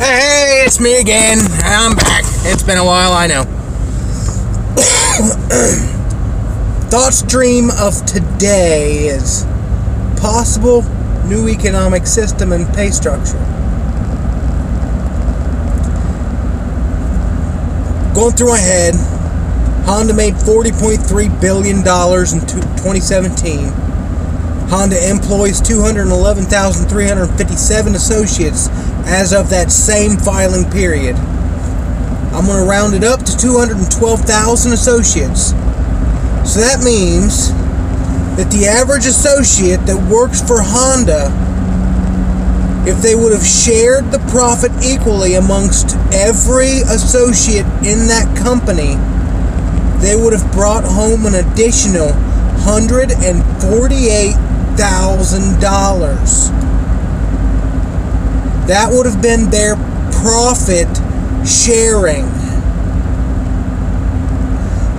Hey, it's me again. I'm back. It's been a while, I know. Thought stream of today is possible new economic system and pay structure. Going through my head, Honda made $40.3 billion in 2017. Honda employs 211,357 associates as of that same filing period. I'm going to round it up to 212,000 associates. So that means that the average associate that works for Honda, if they would have shared the profit equally amongst every associate in that company, they would have brought home an additional $148,000. That would have been their profit sharing.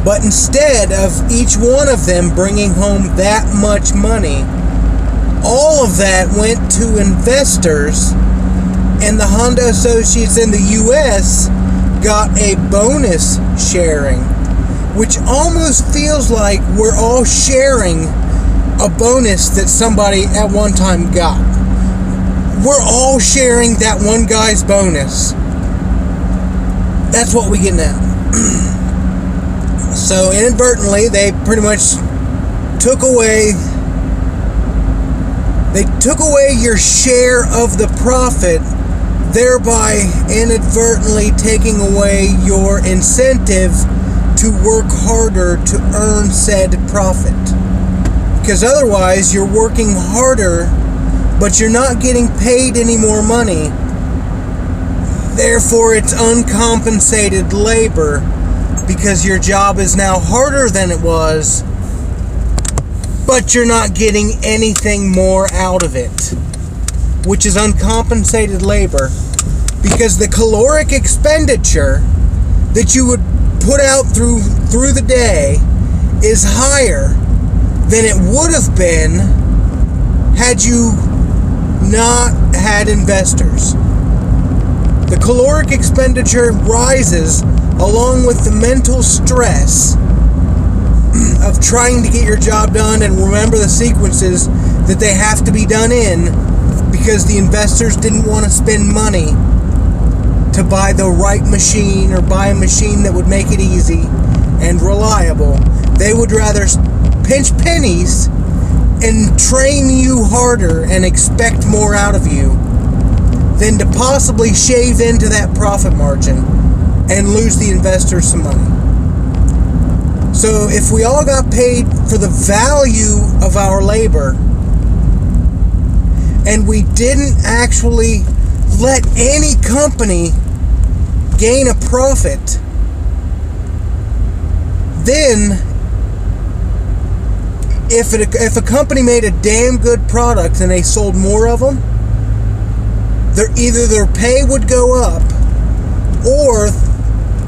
But instead of each one of them bringing home that much money, all of that went to investors, and the Honda associates in the US got a bonus sharing, which almost feels like we're all sharing a bonus that somebody at one time got. We're all sharing that one guy's bonus. That's what we get now. So inadvertently, they pretty much took away your share of the profit, thereby inadvertently taking away your incentive to work harder to earn said profit. Because otherwise, you're working harder, but you're not getting paid any more money. Therefore, it's uncompensated labor, because your job is now harder than it was, but you're not getting anything more out of it, which is uncompensated labor, because the caloric expenditure that you would put out through the day is higher than it would have been had you not had investors. The caloric expenditure rises along with the mental stress of trying to get your job done and remember the sequences that they have to be done in, because the investors didn't want to spend money to buy the right machine or buy a machine that would make it easy and reliable. They would rather pinch pennies and train you harder and expect more out of you than to possibly shave into that profit margin and lose the investors some money. So if we all got paid for the value of our labor, and we didn't actually let any company gain a profit, then if a company made a damn good product and they sold more of them, either their pay would go up, or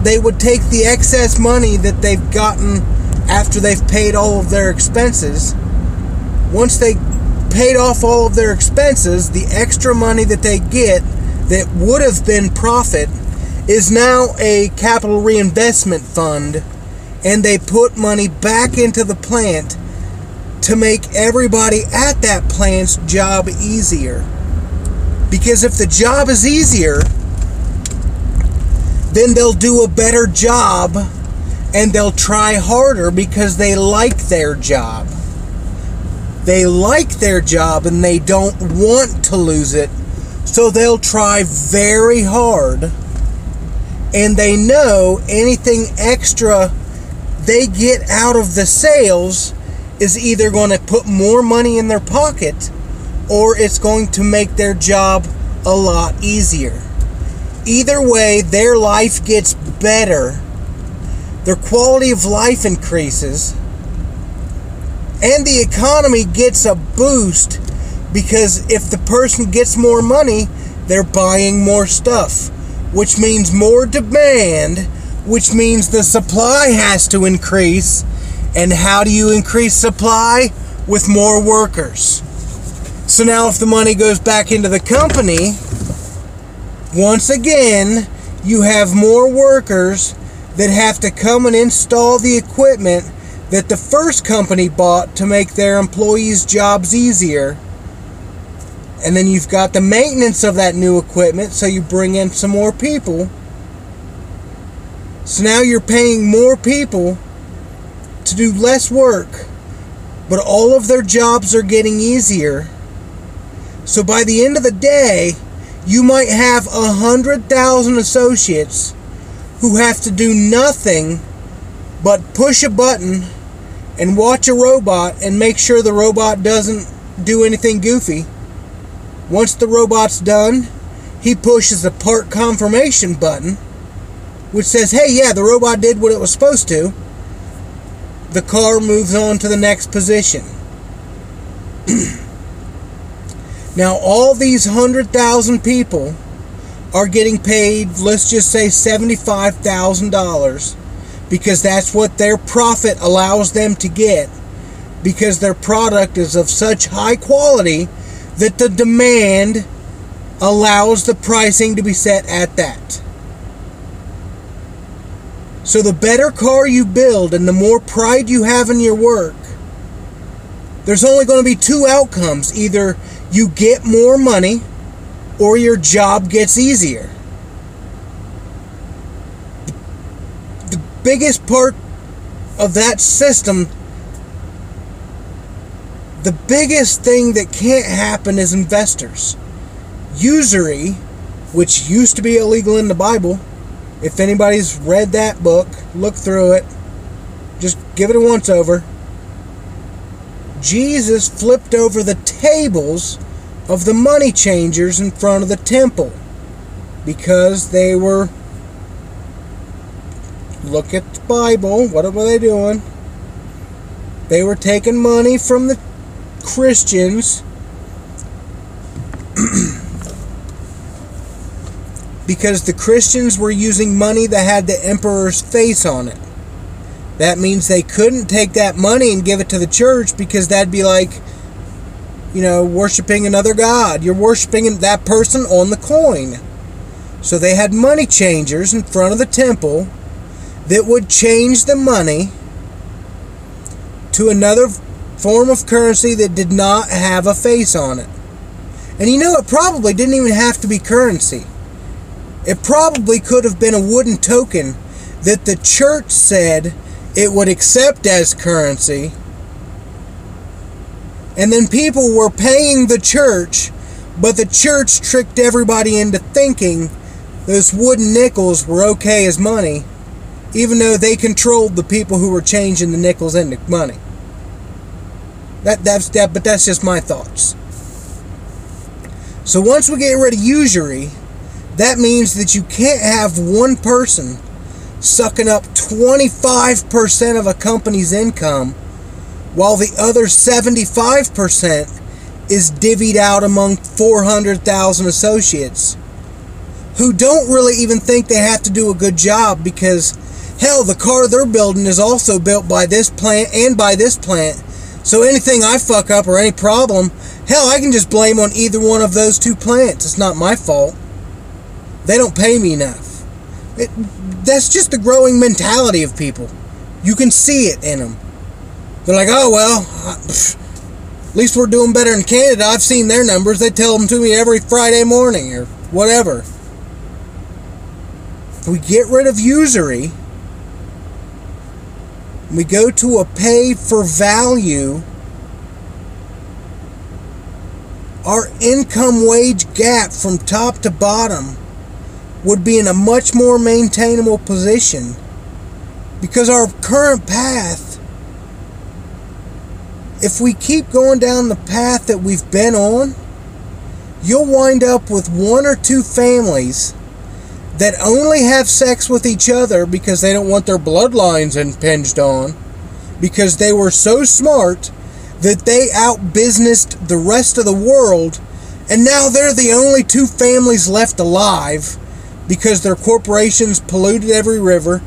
they would take the excess money that they've gotten after they've paid all of their expenses. Once they paid off all of their expenses, the extra money that they get that would have been profit is now a capital reinvestment fund, and they put money back into the plant to make everybody at that plant's job easier. Because if the job is easier, then they'll do a better job, and they'll try harder because they like their job. They like their job and they don't want to lose it, so they'll try very hard, and they know anything extra they get out of the sales is either going to put more money in their pocket, or it's going to make their job a lot easier. Either way, their life gets better, their quality of life increases, and the economy gets a boost, because if the person gets more money, they're buying more stuff, which means more demand, which means the supply has to increase. And how do you increase supply? With more workers. So now if the money goes back into the company, Once again, you have more workers that have to come and install the equipment that the first company bought to make their employees' jobs easier. And then you've got the maintenance of that new equipment, so you bring in some more people. So now you're paying more people to do less work, but all of their jobs are getting easier. So by the end of the day, you might have 100,000 associates who have to do nothing but push a button and watch a robot and make sure the robot doesn't do anything goofy. Once the robot's done, he pushes a part confirmation button, which says, hey, yeah, the robot did what it was supposed to. The car moves on to the next position. Now, all these 100,000 people are getting paid, let's just say $75,000, because that's what their profit allows them to get, because their product is of such high quality that the demand allows the pricing to be set at that. So the better car you build and the more pride you have in your work, there's only going to be two outcomes. Either you get more money or your job gets easier. The biggest part of that system, the biggest thing that can't happen is investors. Usury, which used to be illegal in the Bible. If anybody's read that book, look through it. Just give it a once over. Jesus flipped over the tables of the money changers in front of the temple because they were, look at the Bible, what were they doing? They were taking money from the Christians because the Christians were using money that had the emperor's face on it. That means they couldn't take that money and give it to the church, because that'd be like, worshiping another god. You're worshiping that person on the coin. So they had money changers in front of the temple that would change the money to another form of currency that did not have a face on it. And it probably didn't even have to be currency. It probably could have been a wooden token that the church said it would accept as currency. And then people were paying the church, but the church tricked everybody into thinking those wooden nickels were okay as money, even though they controlled the people who were changing the nickels into money. But that's just my thoughts. So once we get rid of usury, that means that you can't have one person sucking up 25% of a company's income while the other 75% is divvied out among 400,000 associates who don't really even think they have to do a good job, because hell, the car they're building is also built by this plant and by this plant. So anything I fuck up or any problem, hell, I can just blame on either one of those two plants. It's not my fault. They don't pay me enough. That's just the growing mentality of people. You can see it in them. They're like, oh, well, at least we're doing better in Canada. I've seen their numbers. They tell them to me every Friday morning or whatever. If we get rid of usury, we go to a pay for value, our income wage gap from top to bottom would be in a much more maintainable position, because our current path, if we keep going down the path that we've been on, you'll wind up with one or two families that only have sex with each other because they don't want their bloodlines impinged on, because they were so smart that they outbusinessed the rest of the world, and now they're the only two families left alive because their corporations polluted every river,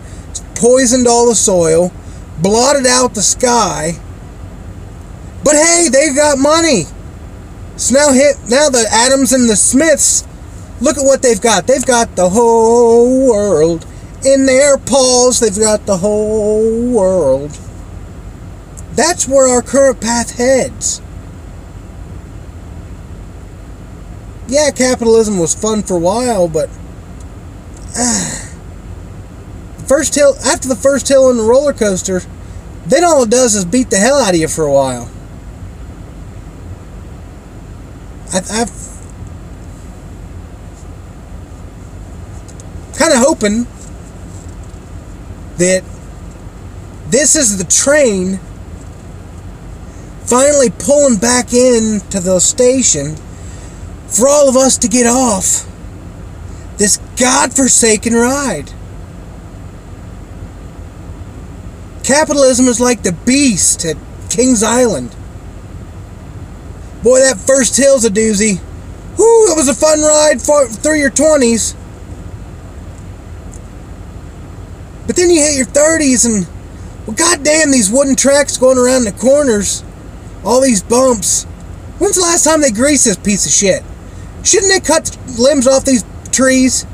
poisoned all the soil, blotted out the sky. But hey, they got money. So now the Adams and the Smiths Look at what they've got. They've got the whole world in their paws. They've got the whole world. That's where our current path heads. Yeah, capitalism was fun for a while, but after the first hill on the roller coaster, then all it does is beat the hell out of you for a while. I've kind of hoping that this is the train finally pulling back into the station for all of us to get off this godforsaken ride. Capitalism is like the beast at King's Island. Boy, that first hill's a doozy. Whoo, it was a fun ride through your 20s. But then you hit your 30s and, well, goddamn, these wooden tracks going around the corners. All these bumps. When's the last time they greased this piece of shit? Shouldn't they cut limbs off these trees?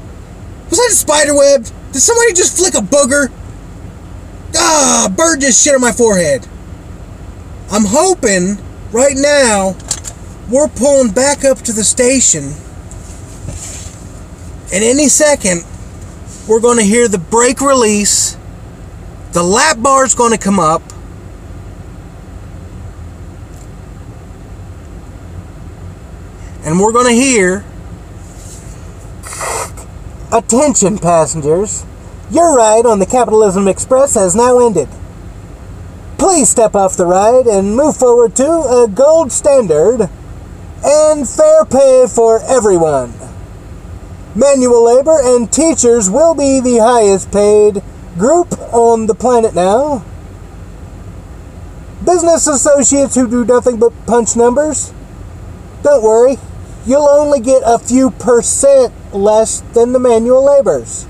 Was that a spider web? Did somebody just flick a booger? Ah, a bird just shit on my forehead. I'm hoping right now we're pulling back up to the station, and any second we're going to hear the brake release, the lap bar's going to come up, and we're going to hear, "Attention passengers, your ride on the Capitalism Express has now ended. Please step off the ride and move forward to a gold standard and fair pay for everyone. Manual labor and teachers will be the highest paid group on the planet now. Business associates who do nothing but punch numbers, don't worry, you'll only get a few % less than the manual laborers.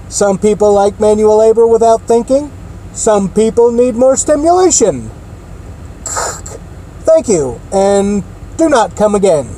Some people like manual labor without thinking. Some people need more stimulation. Thank you, and do not come again."